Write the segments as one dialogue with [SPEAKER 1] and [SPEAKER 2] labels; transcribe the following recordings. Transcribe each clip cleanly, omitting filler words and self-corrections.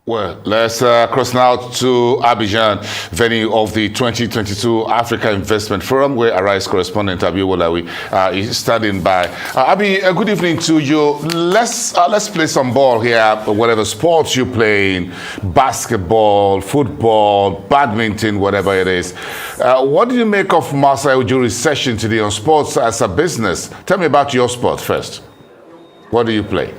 [SPEAKER 1] Well, let's cross now to Abidjan, venue of the 2022 Africa Investment Forum, where Arise correspondent Abi Wolawi is standing by. Abi, good evening to you. Let's play some ball here, whatever sports you play in, basketball, football, badminton, whatever it is. What do you make of Masa Ujuri's session today on sports as a business? Tell me about your sport first. What do you play?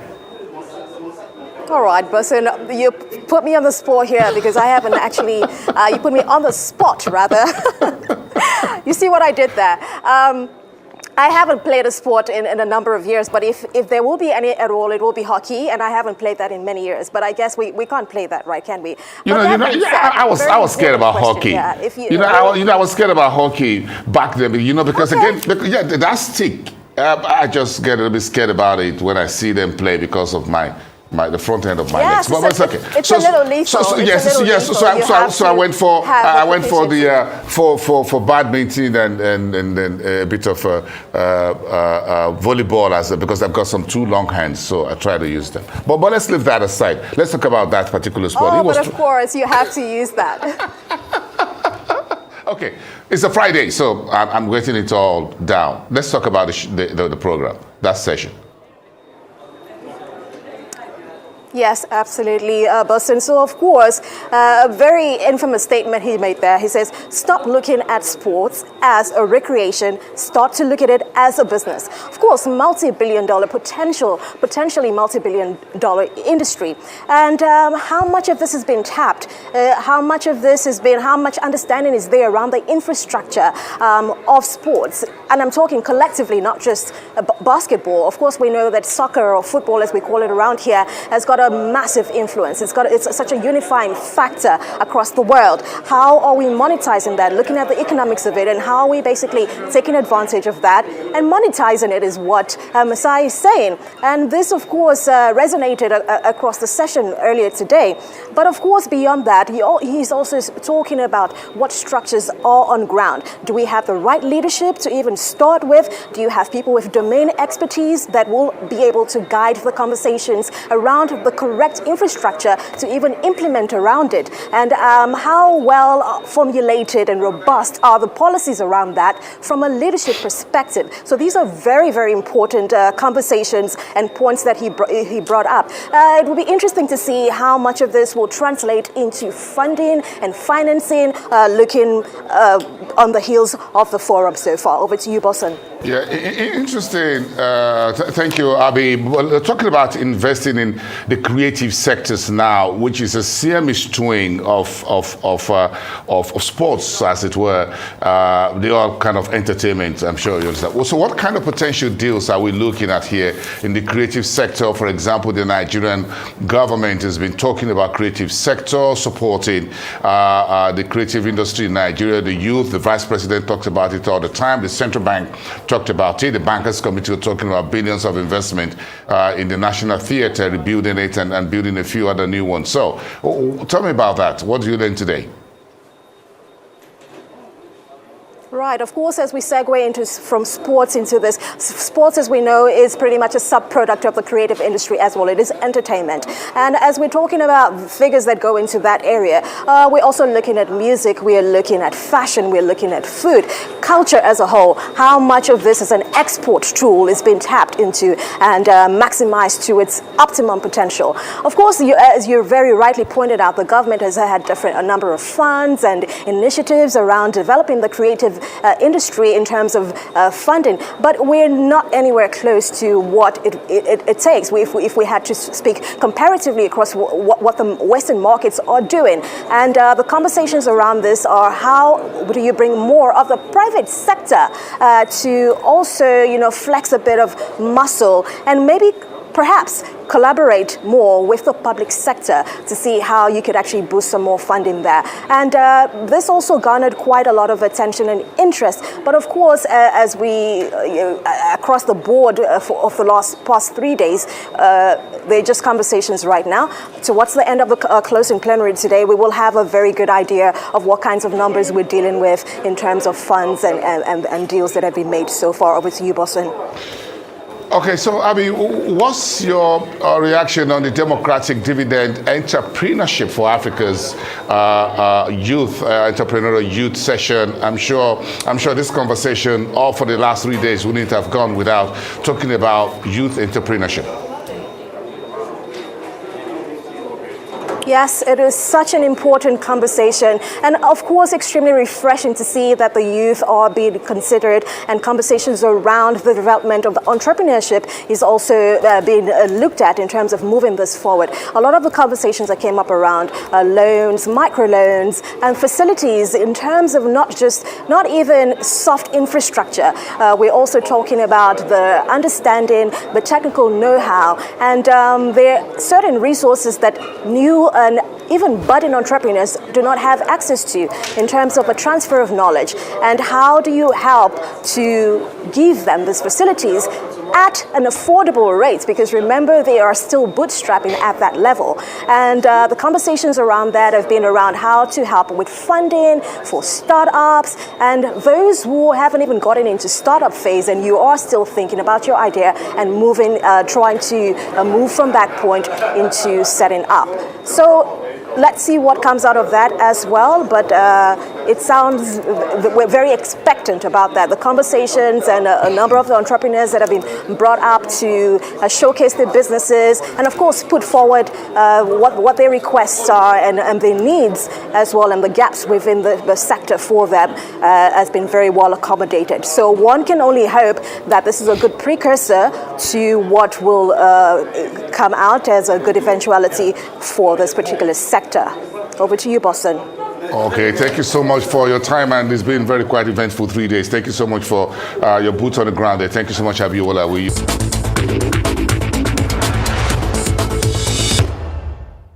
[SPEAKER 2] All right, Bosun, you put me on the spot here because I haven't actually, you put me on the spot, rather. You see what I did there? I haven't played a sport in a number of years, but if there will be any at all, it will be hockey, and I haven't played that in many years. But I guess we can't play that, right? Can we?
[SPEAKER 1] I was scared about hockey. Yeah, I was scared about hockey back then. Because again, that stick. I just get a little bit scared about it when I see them play because of the front end of my legs. But it's okay.
[SPEAKER 2] It's a little lethal.
[SPEAKER 1] So I went for badminton and a bit of volleyball because I've got some too long hands, so I try to use them. But let's leave that aside. Let's talk about that particular sport.
[SPEAKER 2] Oh, but of course you have to use that.
[SPEAKER 1] Okay, it's a Friday, so I'm getting it all down. Let's talk about the program, that session.
[SPEAKER 2] Yes, absolutely, Bosun. So, of course, a very infamous statement he made there. He says, stop looking at sports as a recreation, start to look at it as a business. Of course, multi-billion-dollar potentially multi-billion-dollar industry. And how much of this has been tapped? How much understanding is there around the infrastructure of sports? And I'm talking collectively, not just basketball. Of course, we know that soccer or football, as we call it around here, has got a massive influence. It's such a unifying factor across the world. How are we monetizing that? Looking at the economics of it, and how are we basically taking advantage of that and monetizing it is what Masai is saying. And this, of course, resonated across the session earlier today. But of course, beyond that, he's also talking about what structures are on ground. Do we have the right leadership to even start with? Do you have people with domain expertise that will be able to guide the conversations around the correct infrastructure to even implement around it? And how well formulated and robust are the policies around that from a leadership perspective? So these are very, very important conversations and points that he brought up. It will be interesting to see how much of this will translate into funding and financing, looking on the heels of the forum so far. Over to you, Bosun.
[SPEAKER 1] Yeah, interesting. Thank you, Abi. Well, talking about investing in the creative sectors now, which is a Siamese twin of sports, as it were. They are kind of entertainment, I'm sure you understand. So what kind of potential deals are we looking at here in the creative sector? For example, the Nigerian government has been talking about creative sector, supporting the creative industry in Nigeria, the youth. The vice president talks about it all the time. The central bank talked about it. The Bankers Committee are talking about billions of investment in the National Theatre, rebuilding it and building a few other new ones. So tell me about that. What did you learn today?
[SPEAKER 2] Right, of course, as we segue from sports into this, sports, as we know, is pretty much a sub-product of the creative industry as well. It is entertainment. And as we're talking about figures that go into that area, we're also looking at music, we are looking at fashion, we're looking at food, culture as a whole. How much of this as an export tool is being tapped into and maximized to its optimum potential? Of course, as you very rightly pointed out, the government has had a number of funds and initiatives around developing the creative industry in terms of funding, but we're not anywhere close to what it takes. If we had to speak comparatively across what the Western markets are doing, and the conversations around this are how do you bring more of the private sector to also, flex a bit of muscle and maybe perhaps collaborate more with the public sector to see how you could actually boost some more funding there. And this also garnered quite a lot of attention and interest. But of course, as we, across the board of the past 3 days, they're just conversations right now. Towards the end of the closing plenary today, we will have a very good idea of what kinds of numbers we're dealing with in terms of funds and deals that have been made so far. Over to you, Bosun.
[SPEAKER 1] Okay, so Abby, what's your reaction on the democratic dividend entrepreneurship for Africa's youth entrepreneurial youth session? I'm sure this conversation, all for the last 3 days, wouldn't have gone without talking about youth entrepreneurship.
[SPEAKER 2] Yes, it is such an important conversation, and of course extremely refreshing to see that the youth are being considered, and conversations around the development of the entrepreneurship is also being looked at in terms of moving this forward. A lot of the conversations that came up around loans, microloans, and facilities in terms of not even soft infrastructure. We're also talking about the understanding, the technical know-how, and there are certain resources that new and even budding entrepreneurs do not have access to in terms of a transfer of knowledge. And how do you help to give them these facilities at an affordable rate? Because remember, they are still bootstrapping at that level. And the conversations around that have been around how to help with funding for startups and those who haven't even gotten into startup phase and you are still thinking about your idea and moving, trying to move from that point into setting up. So let's see what comes out of that as well, but it sounds, we're very expectant about that. The conversations and a number of the entrepreneurs that have been brought up to showcase their businesses and of course put forward what their requests are and their needs as well, and the gaps within the sector for them has been very well accommodated. So one can only hope that this is a good precursor to what will come out as a good eventuality for this particular sector. Over to you, Boston.
[SPEAKER 1] Okay, thank you so much for your time, and it's been very quite eventful 3 days. Thank you so much for your boots on the ground there. Thank you so much, Abiola.